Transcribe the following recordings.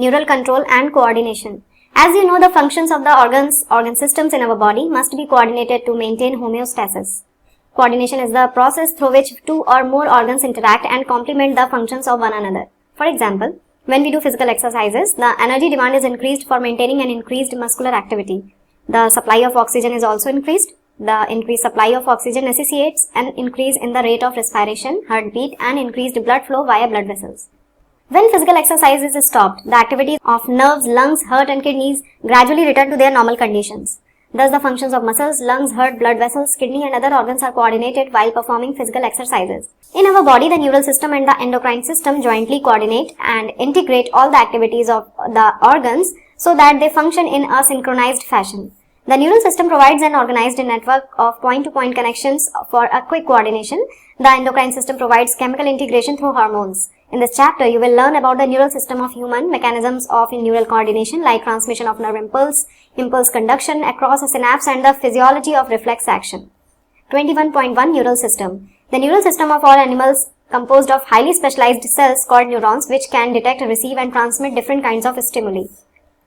Neural control and coordination. As you know, the functions of the organ systems in our body must be coordinated to maintain homeostasis. Coordination is the process through which two or more organs interact and complement the functions of one another. For example, when we do physical exercises, the energy demand is increased for maintaining an increased muscular activity. The supply of oxygen is also increased. The increased supply of oxygen necessitates an increase in the rate of respiration, heartbeat, and increased blood flow via blood vessels. When physical exercise is stopped, the activities of nerves, lungs, heart and kidneys gradually return to their normal conditions. Thus, the functions of muscles, lungs, heart, blood vessels, kidney and other organs are coordinated while performing physical exercises. In our body, the neural system and the endocrine system jointly coordinate and integrate all the activities of the organs so that they function in a synchronized fashion. The neural system provides an organized network of point-to-point connections for a quick coordination. The endocrine system provides chemical integration through hormones. In this chapter, you will learn about the neural system of human, mechanisms of neural coordination like transmission of nerve impulse, impulse conduction across a synapse and the physiology of reflex action. 21.1 Neural System. The neural system of all animals composed of highly specialized cells called neurons which can detect, receive and transmit different kinds of stimuli.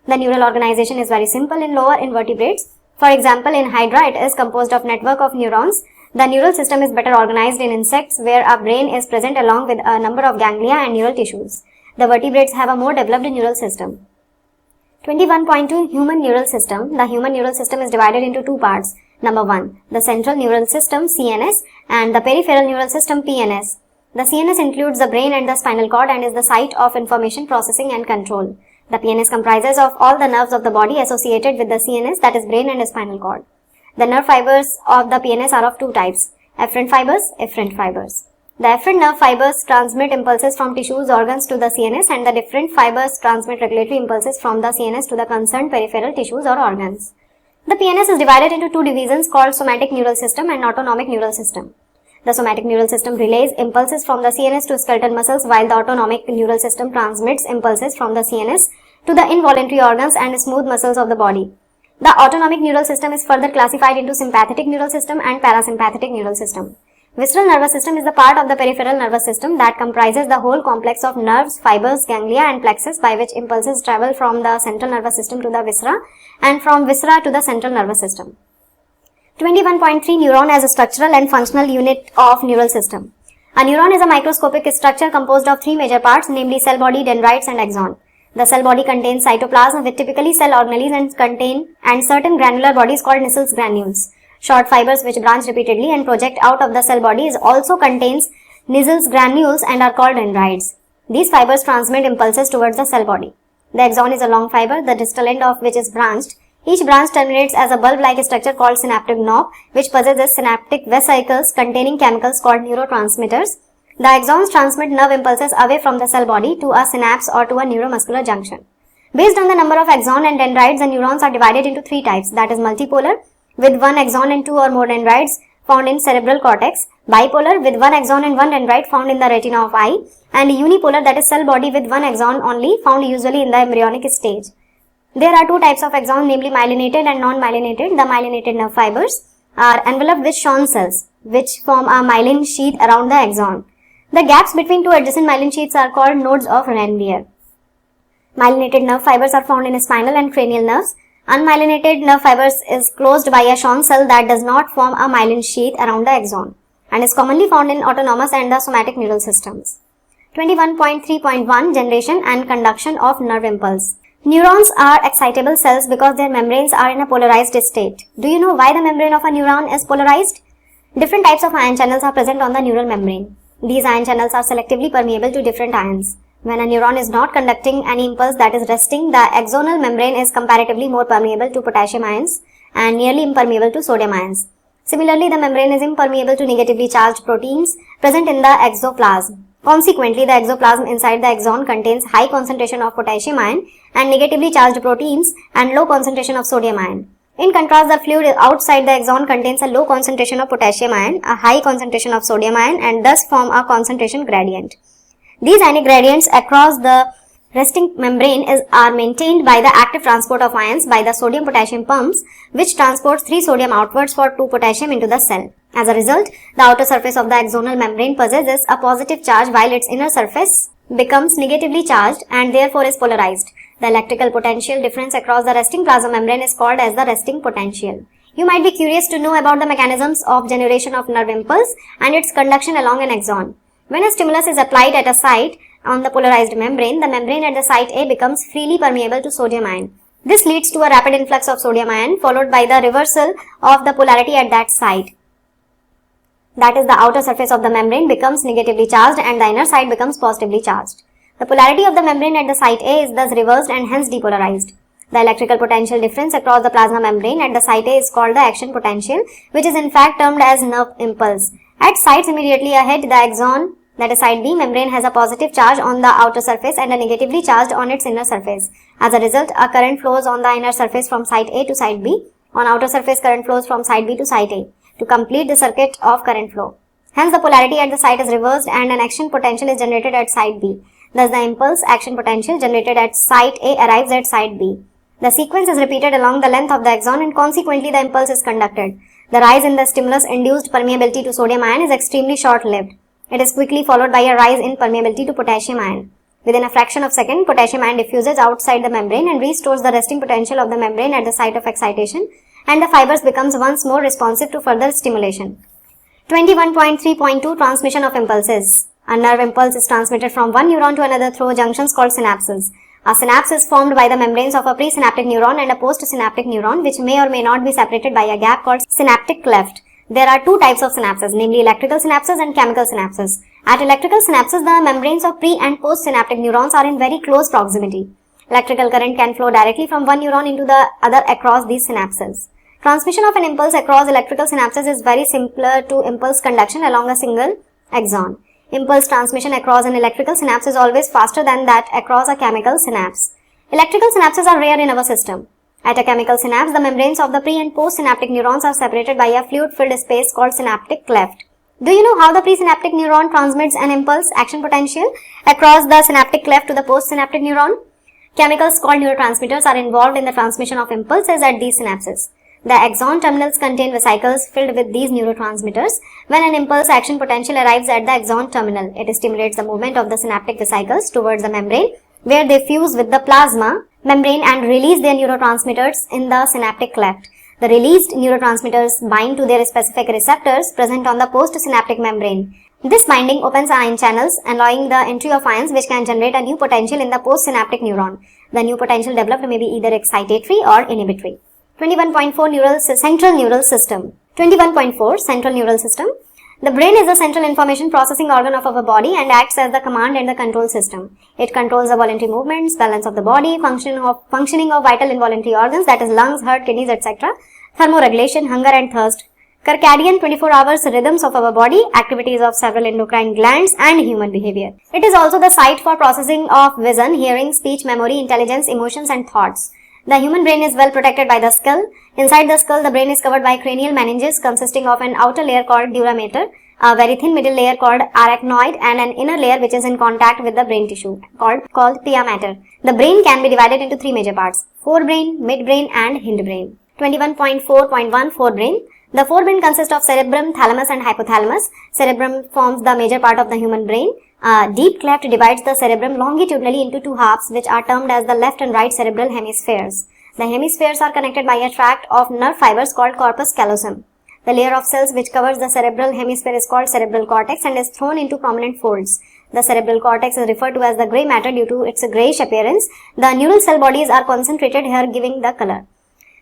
The neural organization is very simple in lower invertebrates. For example, in Hydra, it is composed of network of neurons. The neural system is better organized in insects where a brain is present along with a number of ganglia and neural tissues. The vertebrates have a more developed neural system. 21.2 Human Neural System. The human neural system is divided into two parts. Number 1. The central neural system CNS and the peripheral neural system PNS. The CNS includes the brain and the spinal cord and is the site of information processing and control. The PNS comprises of all the nerves of the body associated with the CNS, that is brain and spinal cord. The nerve fibers of the PNS are of two types, efferent fibers, efferent fibers. The efferent nerve fibers transmit impulses from tissues, organs to the CNS and the different fibers transmit regulatory impulses from the CNS to the concerned peripheral tissues or organs. The PNS is divided into two divisions called somatic neural system and autonomic neural system. The somatic neural system relays impulses from the CNS to skeletal muscles while the autonomic neural system transmits impulses from the CNS to the involuntary organs and smooth muscles of the body. The autonomic neural system is further classified into sympathetic neural system and parasympathetic neural system. Visceral nervous system is the part of the peripheral nervous system that comprises the whole complex of nerves, fibers, ganglia and plexus by which impulses travel from the central nervous system to the viscera and from viscera to the central nervous system. 21.3 Neuron as a structural and functional unit of neural system. A neuron is a microscopic structure composed of three major parts, namely cell body, dendrites and axon. The cell body contains cytoplasm with typically cell organelles and certain granular bodies called Nissen's granules. Short fibers which branch repeatedly and project out of the cell body also contains Nissen's granules and are called dendrites. These fibers transmit impulses towards the cell body. The axon is a long fiber, the distal end of which is branched. Each branch terminates as a bulb-like structure called synaptic knob, which possesses synaptic vesicles containing chemicals called neurotransmitters. The axons transmit nerve impulses away from the cell body to a synapse or to a neuromuscular junction. Based on the number of axon and dendrites, the neurons are divided into three types, that is multipolar, with one axon and two or more dendrites found in cerebral cortex, bipolar, with one axon and one dendrite found in the retina of eye, and unipolar, that is cell body with one axon only, found usually in the embryonic stage. There are two types of axons, namely myelinated and non-myelinated. The myelinated nerve fibers are enveloped with Schwann cells, which form a myelin sheath around the axon. The gaps between two adjacent myelin sheaths are called nodes of Ranvier. Myelinated nerve fibers are found in spinal and cranial nerves. Unmyelinated nerve fibers is closed by a Schwann cell that does not form a myelin sheath around the axon and is commonly found in autonomous and the somatic neural systems. 21.3.1 Generation and conduction of nerve impulse. Neurons are excitable cells because their membranes are in a polarized state. Do you know why the membrane of a neuron is polarized? Different types of ion channels are present on the neural membrane. These ion channels are selectively permeable to different ions. When a neuron is not conducting any impulse that is resting, the axonal membrane is comparatively more permeable to potassium ions and nearly impermeable to sodium ions. Similarly, the membrane is impermeable to negatively charged proteins present in the exoplasm. Consequently, the exoplasm inside the axon contains high concentration of potassium ion and negatively charged proteins and low concentration of sodium ion. In contrast, the fluid outside the axon contains a low concentration of potassium ion, a high concentration of sodium ion, and thus form a concentration gradient. These ionic gradients across the resting membrane are maintained by the active transport of ions by the sodium-potassium pumps, which transports 3 sodium outwards for 2 potassium into the cell. As a result, the outer surface of the axonal membrane possesses a positive charge while its inner surface becomes negatively charged and therefore is polarized. The electrical potential difference across the resting plasma membrane is called as the resting potential. You might be curious to know about the mechanisms of generation of nerve impulse and its conduction along an axon. When a stimulus is applied at a site on the polarized membrane, the membrane at the site A becomes freely permeable to sodium ion. This leads to a rapid influx of sodium ion followed by the reversal of the polarity at that site. That is, the outer surface of the membrane becomes negatively charged and the inner side becomes positively charged. The polarity of the membrane at the site A is thus reversed and hence depolarized. The electrical potential difference across the plasma membrane at the site A is called the action potential, which is in fact termed as nerve impulse. At sites immediately ahead, the axon, that is site B, membrane has a positive charge on the outer surface and a negatively charged on its inner surface. As a result, a current flows on the inner surface from site A to site B. On outer surface, current flows from site B to site A to complete the circuit of current flow. Hence, the polarity at the site is reversed and an action potential is generated at site B. Thus, the impulse action potential generated at site A arrives at site B. The sequence is repeated along the length of the axon and consequently the impulse is conducted. The rise in the stimulus-induced permeability to sodium ion is extremely short-lived. It is quickly followed by a rise in permeability to potassium ion. Within a fraction of a second, potassium ion diffuses outside the membrane and restores the resting potential of the membrane at the site of excitation, and the fibers becomes once more responsive to further stimulation. 21.3.2 Transmission of impulses. A nerve impulse is transmitted from one neuron to another through junctions called synapses. A synapse is formed by the membranes of a presynaptic neuron and a postsynaptic neuron, which may or may not be separated by a gap called synaptic cleft. There are two types of synapses, namely electrical synapses and chemical synapses. At electrical synapses, the membranes of pre- and postsynaptic neurons are in very close proximity. Electrical current can flow directly from one neuron into the other across these synapses. Transmission of an impulse across electrical synapses is very similar to impulse conduction along a single axon. Impulse transmission across an electrical synapse is always faster than that across a chemical synapse. Electrical synapses are rare in our system. At a chemical synapse, the membranes of the pre- and postsynaptic neurons are separated by a fluid-filled space called synaptic cleft. Do you know how the presynaptic neuron transmits an impulse action potential across the synaptic cleft to the postsynaptic neuron? Chemicals called neurotransmitters are involved in the transmission of impulses at these synapses. The axon terminals contain vesicles filled with these neurotransmitters. When an impulse action potential arrives at the axon terminal, it stimulates the movement of the synaptic vesicles towards the membrane, where they fuse with the plasma membrane and release their neurotransmitters in the synaptic cleft. The released neurotransmitters bind to their specific receptors present on the postsynaptic membrane. This binding opens ion channels, allowing the entry of ions which can generate a new potential in the postsynaptic neuron. The new potential developed may be either excitatory or inhibitory. 21.4 Central Neural System. 21.4 Central Neural System. The brain is the central information processing organ of our body and acts as the command and the control system. It controls the voluntary movements, balance of the body, functioning of vital involuntary organs, that is lungs, heart, kidneys, etc., thermoregulation, hunger and thirst, circadian 24 hours rhythms of our body, activities of several endocrine glands and human behavior. It is also the site for processing of vision, hearing, speech, memory, intelligence, emotions and thoughts. The human brain is well protected by the skull. Inside the skull, the brain is covered by cranial meninges consisting of an outer layer called dura mater, a very thin middle layer called arachnoid, and an inner layer which is in contact with the brain tissue called pia mater. The brain can be divided into three major parts: forebrain, midbrain and hindbrain. 21.4.1 Forebrain. The forebrain consists of cerebrum, thalamus and hypothalamus. Cerebrum forms the major part of the human brain. A deep cleft divides the cerebrum longitudinally into two halves, which are termed as the left and right cerebral hemispheres. The hemispheres are connected by a tract of nerve fibers called corpus callosum. The layer of cells which covers the cerebral hemisphere is called cerebral cortex and is thrown into prominent folds. The cerebral cortex is referred to as the grey matter due to its greyish appearance. The neural cell bodies are concentrated here, giving the color.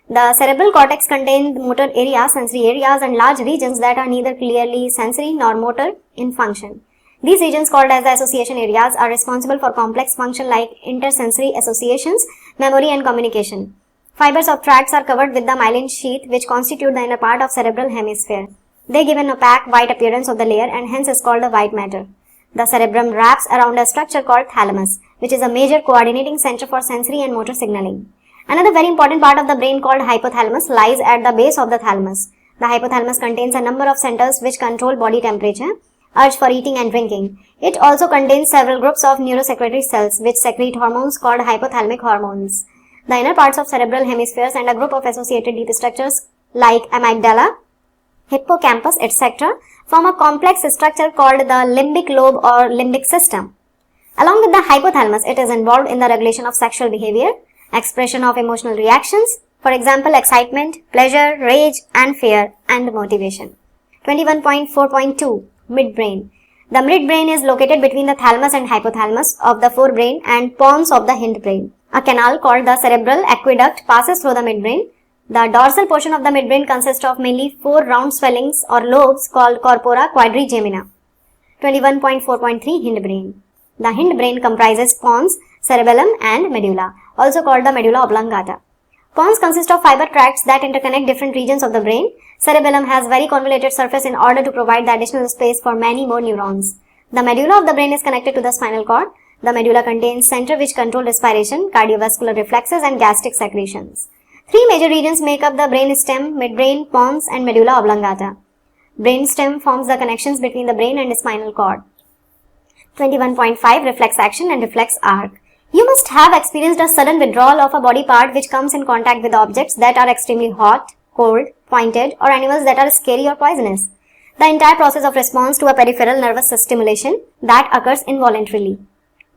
The cerebral cortex contains motor areas, sensory areas and large regions that are neither clearly sensory nor motor in function. These regions, called as the association areas, are responsible for complex function like intersensory associations, memory and communication. Fibers of tracts are covered with the myelin sheath which constitute the inner part of cerebral hemisphere. They give an opaque white appearance of the layer and hence is called the white matter. The cerebrum wraps around a structure called thalamus, which is a major coordinating center for sensory and motor signaling. Another very important part of the brain called hypothalamus lies at the base of the thalamus. The hypothalamus contains a number of centers which control body temperature, urge for eating and drinking. It also contains several groups of neurosecretory cells which secrete hormones called hypothalamic hormones. The inner parts of cerebral hemispheres and a group of associated deep structures like amygdala, hippocampus, etc. form a complex structure called the limbic lobe or limbic system. Along with the hypothalamus, it is involved in the regulation of sexual behavior, expression of emotional reactions, for example, excitement, pleasure, rage, and fear, and motivation. 21.4.2 Midbrain. The midbrain is located between the thalamus and hypothalamus of the forebrain and pons of the hindbrain. A canal called the cerebral aqueduct passes through the midbrain. The dorsal portion of the midbrain consists of mainly 4 round swellings or lobes called corpora quadrigemina. 21.4.3 Hindbrain. The hindbrain comprises pons, cerebellum, and medulla, also called the medulla oblongata. Pons consist of fiber tracts that interconnect different regions of the brain. Cerebellum has very convoluted surface in order to provide the additional space for many more neurons. The medulla of the brain is connected to the spinal cord. The medulla contains center which control respiration, cardiovascular reflexes, and gastric secretions. 3 major regions make up the brain stem: midbrain, pons, and medulla oblongata. Brain stem forms the connections between the brain and spinal cord. 21.5 Reflex action and reflex arc. You must have experienced a sudden withdrawal of a body part which comes in contact with objects that are extremely hot, cold, pointed, or animals that are scary or poisonous. The entire process of response to a peripheral nervous stimulation that occurs involuntarily,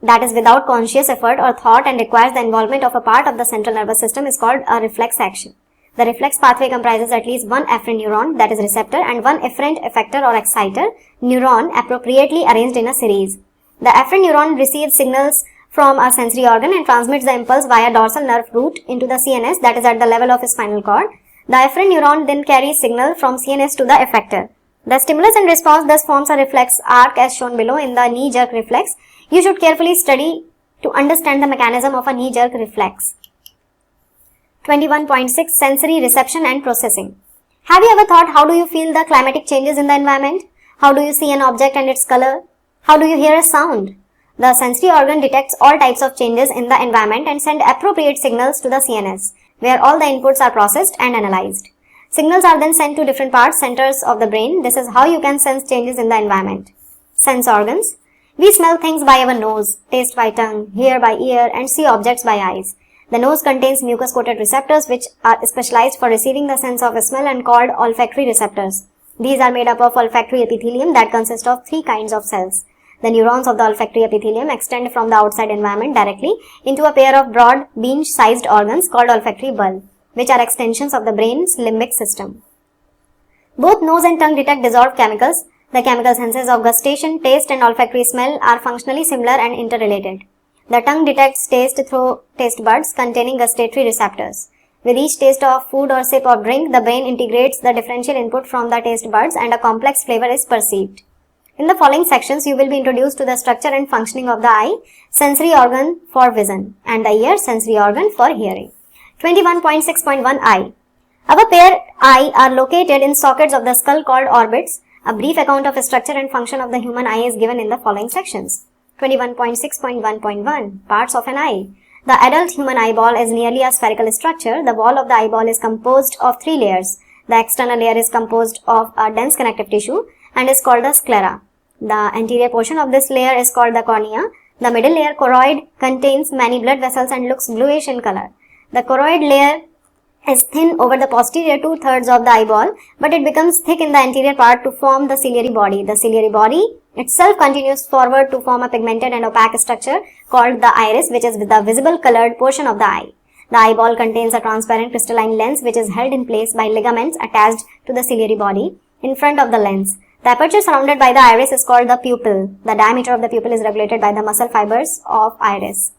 that is without conscious effort or thought, and requires the involvement of a part of the central nervous system, is called a reflex action. The reflex pathway comprises at least one afferent neuron, that is receptor, and one efferent effector or exciter neuron appropriately arranged in a series. The afferent neuron receives signals from a sensory organ and transmits the impulse via dorsal nerve root into the CNS, that is at the level of a spinal cord. The afferent neuron then carries signal from CNS to the effector. The stimulus and response thus forms a reflex arc as shown below in the knee-jerk reflex. You should carefully study to understand the mechanism of a knee-jerk reflex. 21.6 Sensory reception and processing. Have you ever thought, how do you feel the climatic changes in the environment? How do you see an object and its color? How do you hear a sound? The sensory organ detects all types of changes in the environment and sends appropriate signals to the CNS, where all the inputs are processed and analyzed. Signals are then sent to different centers of the brain. This is how you can sense changes in the environment. Sense organs. We smell things by our nose, taste by tongue, hear by ear, and see objects by eyes. The nose contains mucus-coated receptors which are specialized for receiving the sense of smell and called olfactory receptors. These are made up of olfactory epithelium that consists of 3 kinds of cells. The neurons of the olfactory epithelium extend from the outside environment directly into a pair of broad bean-sized organs called olfactory bulb, which are extensions of the brain's limbic system. Both nose and tongue detect dissolved chemicals. The chemical senses of gustation, taste, and olfactory smell are functionally similar and interrelated. The tongue detects taste through taste buds containing gustatory receptors. With each taste of food or sip of drink, the brain integrates the differential input from the taste buds and a complex flavor is perceived. In the following sections, you will be introduced to the structure and functioning of the eye, sensory organ for vision, and the ear, sensory organ for hearing. 21.6.1 Eye. Our pair eye are located in sockets of the skull called orbits. A brief account of the structure and function of the human eye is given in the following sections. 21.6.1.1 Parts of an eye. The adult human eyeball is nearly a spherical structure. The wall of the eyeball is composed of 3 layers. The external layer is composed of a dense connective tissue and is called the sclera. The anterior portion of this layer is called the cornea. The middle layer, choroid, contains many blood vessels and looks bluish in color. The choroid layer is thin over the posterior 2/3 of the eyeball, but it becomes thick in the anterior part to form the ciliary body. The ciliary body itself continues forward to form a pigmented and opaque structure called the iris, which is the visible colored portion of the eye. The eyeball contains a transparent crystalline lens which is held in place by ligaments attached to the ciliary body in front of the lens. The aperture surrounded by the iris is called the pupil. The diameter of the pupil is regulated by the muscle fibers of iris.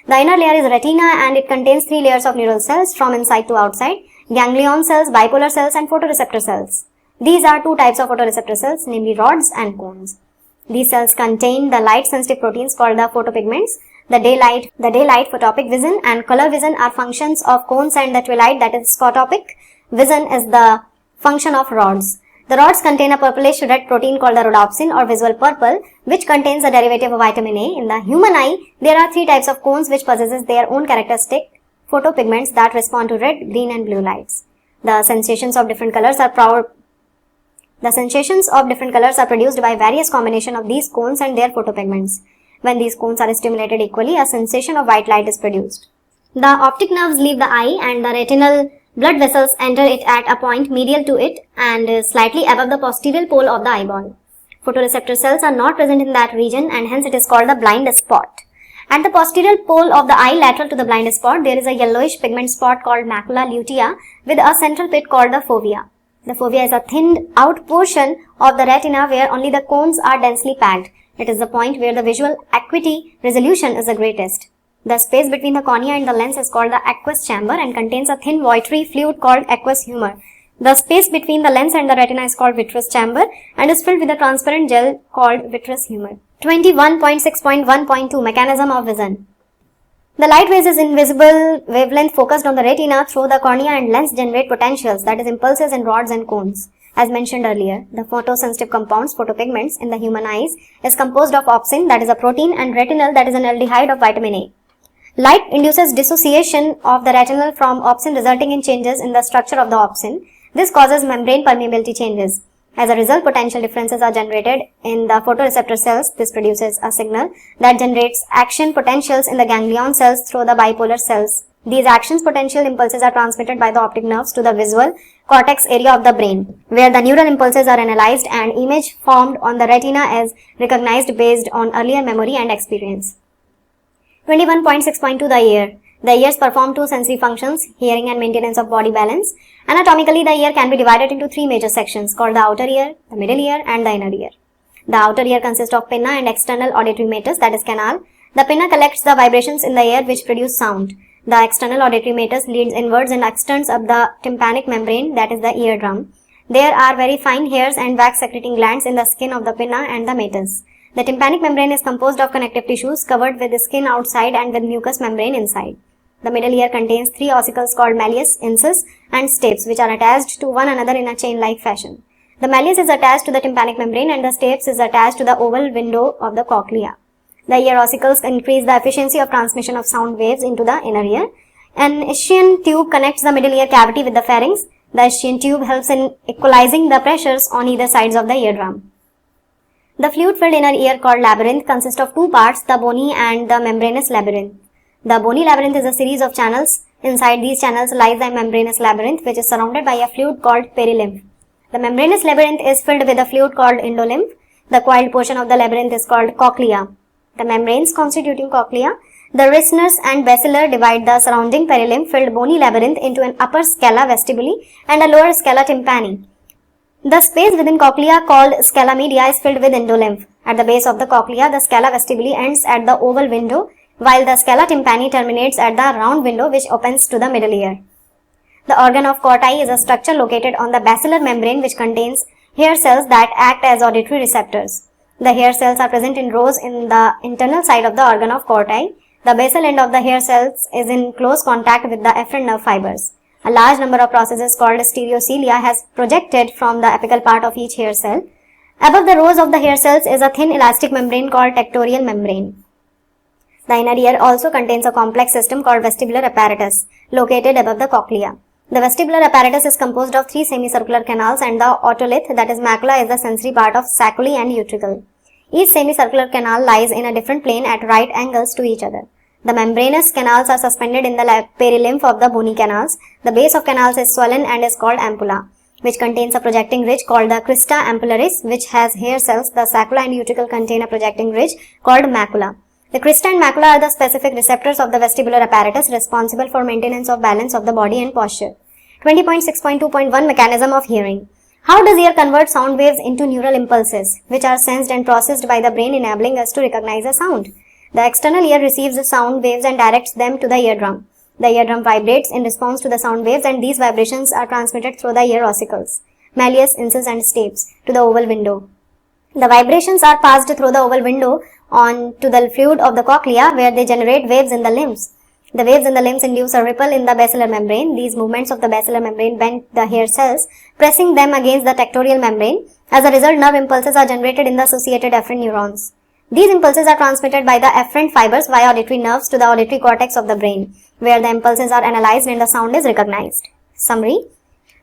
The inner layer is retina and it contains 3 layers of neural cells from inside to outside, ganglion cells, bipolar cells, and photoreceptor cells. These are 2 types of photoreceptor cells, namely rods and cones. These cells contain the light-sensitive proteins called the photopigments. The daylight, photopic vision, and color vision are functions of cones, and the twilight, that is scotopic vision, is the function of rods. The rods contain a purplish red protein called the rhodopsin or visual purple, which contains a derivative of vitamin A. In the human eye, there are 3 types of cones which possesses their own characteristic photopigments that respond to red, green, and blue lights. The sensations of different colors are produced by various combination of these cones and their photopigments. When these cones are stimulated equally, a sensation of white light is produced. The optic nerves leave the eye and the retinal blood vessels enter it at a point medial to it and slightly above the posterior pole of the eyeball. Photoreceptor cells are not present in that region and hence it is called the blind spot. At the posterior pole of the eye lateral to the blind spot, there is a yellowish pigment spot called macula lutea with a central pit called the fovea. The fovea is a thinned out portion of the retina where only the cones are densely packed. It is the point where the visual acuity resolution is the greatest. The space between the cornea and the lens is called the aqueous chamber and contains a thin watery fluid called aqueous humor. The space between the lens and the retina is called vitreous chamber and is filled with a transparent gel called vitreous humor. 21.6.1.2 Mechanism of vision. The light waves is invisible wavelength focused on the retina through the cornea and lens generate potentials, that is impulses in rods and cones. As mentioned earlier, the photosensitive compounds, photopigments, in the human eyes is composed of opsin, that is a protein, and retinal, that is an aldehyde of vitamin A. Light induces dissociation of the retinal from opsin, resulting in changes in the structure of the opsin. This causes membrane permeability changes. As a result, potential differences are generated in the photoreceptor cells. This produces a signal that generates action potentials in the ganglion cells through the bipolar cells. These actions potential impulses are transmitted by the optic nerves to the visual cortex area of the brain, where the neural impulses are analyzed and image formed on the retina is recognized based on earlier memory and experience. 21.6.2 The ear. The ears perform two sensory functions, hearing and maintenance of body balance. Anatomically, the ear can be divided into three major sections called the outer ear, the middle ear and the inner ear. The outer ear consists of pinna and external auditory meatus, that is canal. The pinna collects the vibrations in the ear which produce sound. The external auditory meatus leads inwards and extends up the tympanic membrane, that is the eardrum. There are very fine hairs and wax secreting glands in the skin of the pinna and the meatus. The tympanic membrane is composed of connective tissues covered with the skin outside and with mucous membrane inside. The middle ear contains three ossicles called malleus, incis and stapes which are attached to one another in a chain-like fashion. The malleus is attached to the tympanic membrane and the stapes is attached to the oval window of the cochlea. The ear ossicles increase the efficiency of transmission of sound waves into the inner ear. An ischian tube connects the middle ear cavity with the pharynx. The ischian tube helps in equalizing the pressures on either sides of the eardrum. The fluid-filled inner ear called labyrinth consists of two parts, the bony and the membranous labyrinth. The bony labyrinth is a series of channels. Inside these channels lies the membranous labyrinth which is surrounded by a fluid called perilymph. The membranous labyrinth is filled with a fluid called endolymph. The coiled portion of the labyrinth is called cochlea. The membranes constituting cochlea, the Risner's and basilar divide the surrounding perilymph-filled bony labyrinth into an upper scala vestibuli and a lower scala tympani. The space within cochlea called scala media is filled with endolymph. At the base of the cochlea, the scala vestibuli ends at the oval window, while the scala tympani terminates at the round window which opens to the middle ear. The organ of Corti is a structure located on the basilar membrane which contains hair cells that act as auditory receptors. The hair cells are present in rows in the internal side of the organ of Corti. The basal end of the hair cells is in close contact with the efferent nerve fibers. A large number of processes called stereocilia has projected from the apical part of each hair cell. Above the rows of the hair cells is a thin elastic membrane called tectorial membrane. The inner ear also contains a complex system called vestibular apparatus located above the cochlea. The vestibular apparatus is composed of three semicircular canals and the otolith, that is macula, is the sensory part of saculi and utricle. Each semicircular canal lies in a different plane at right angles to each other. The membranous canals are suspended in the perilymph of the bony canals. The base of canals is swollen and is called ampulla, which contains a projecting ridge called the crista ampullaris, which has hair cells. The sacula and utricle contain a projecting ridge called macula. The crista and macula are the specific receptors of the vestibular apparatus responsible for maintenance of balance of the body and posture. 20.6.2.1 Mechanism of hearing. How does ear convert sound waves into neural impulses, which are sensed and processed by the brain, enabling us to recognize a sound? The external ear receives the sound waves and directs them to the eardrum. The eardrum vibrates in response to the sound waves and these vibrations are transmitted through the ear ossicles, malleus, incis and stapes to the oval window. The vibrations are passed through the oval window on to the fluid of the cochlea where they generate waves in the limbs. The waves in the limbs induce a ripple in the basilar membrane. These movements of the basilar membrane bend the hair cells, pressing them against the tectorial membrane. As a result, nerve impulses are generated in the associated efferent neurons. These impulses are transmitted by the efferent fibers via auditory nerves to the auditory cortex of the brain, where the impulses are analyzed and the sound is recognized. Summary.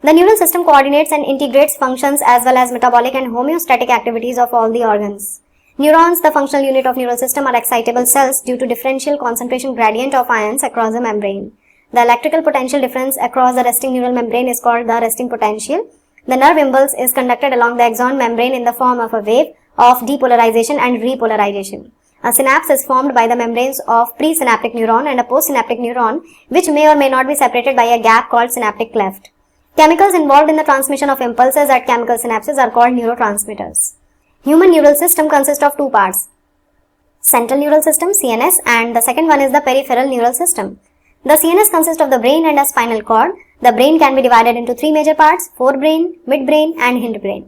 The neural system coordinates and integrates functions as well as metabolic and homeostatic activities of all the organs. Neurons, the functional unit of neural system, are excitable cells due to differential concentration gradient of ions across the membrane. The electrical potential difference across the resting neural membrane is called the resting potential. The nerve impulse is conducted along the axon membrane in the form of a wave of depolarization and repolarization. A synapse is formed by the membranes of presynaptic neuron and a postsynaptic neuron, which may or may not be separated by a gap called synaptic cleft. Chemicals involved in the transmission of impulses at chemical synapses are called neurotransmitters. Human neural system consists of two parts: central neural system (CNS) and the second one is the peripheral neural system. The CNS consists of the brain and a spinal cord. The brain can be divided into three major parts: forebrain, midbrain and hindbrain.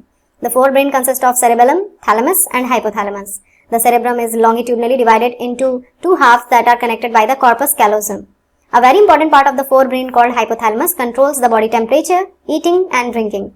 The forebrain consists of cerebellum, thalamus and hypothalamus. The cerebrum is longitudinally divided into two halves that are connected by the corpus callosum. A very important part of the forebrain called hypothalamus controls the body temperature, eating and drinking.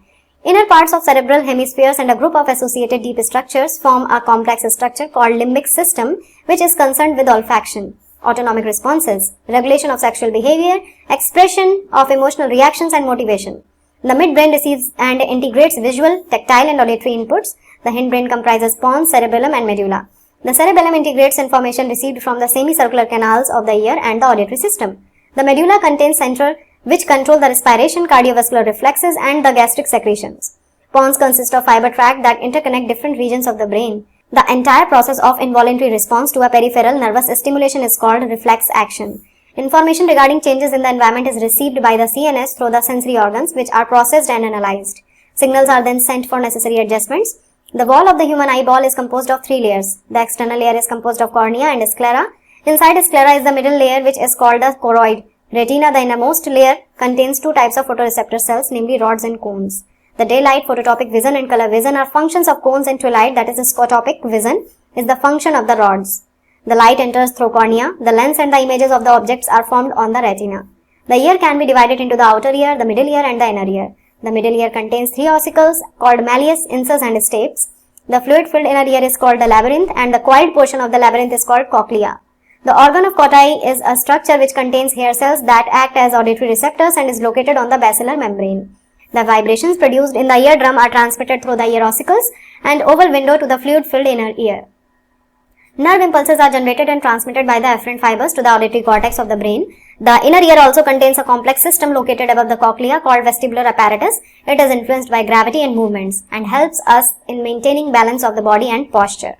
Inner parts of cerebral hemispheres and a group of associated deep structures form a complex structure called limbic system, which is concerned with olfaction, autonomic responses, regulation of sexual behavior, expression of emotional reactions and motivation. The midbrain receives and integrates visual, tactile and auditory inputs. The hindbrain comprises pons, cerebellum and medulla. The cerebellum integrates information received from the semicircular canals of the ear and the auditory system. The medulla contains central, which control the respiration, cardiovascular reflexes and the gastric secretions. Pons consist of fiber tract that interconnect different regions of the brain. The entire process of involuntary response to a peripheral nervous stimulation is called reflex action. Information regarding changes in the environment is received by the CNS through the sensory organs, which are processed and analyzed. Signals are then sent for necessary adjustments. The wall of the human eyeball is composed of three layers. The external layer is composed of cornea and sclera. Inside sclera is the middle layer, which is called the choroid. Retina, the innermost layer, contains two types of photoreceptor cells, namely rods and cones. The daylight, phototopic vision and color vision are functions of cones, and twilight, that is scotopic vision, is the function of the rods. The light enters through cornea. The lens and the images of the objects are formed on the retina. The ear can be divided into the outer ear, the middle ear and the inner ear. The middle ear contains three ossicles called malleus, insus and stapes. The fluid-filled inner ear is called the labyrinth and the coiled portion of the labyrinth is called cochlea. The organ of Cottai is a structure which contains hair cells that act as auditory receptors and is located on the basilar membrane. The vibrations produced in the eardrum are transmitted through the ear ossicles and oval window to the fluid-filled inner ear. Nerve impulses are generated and transmitted by the afferent fibers to the auditory cortex of the brain. The inner ear also contains a complex system located above the cochlea called vestibular apparatus. It is influenced by gravity and movements and helps us in maintaining balance of the body and posture.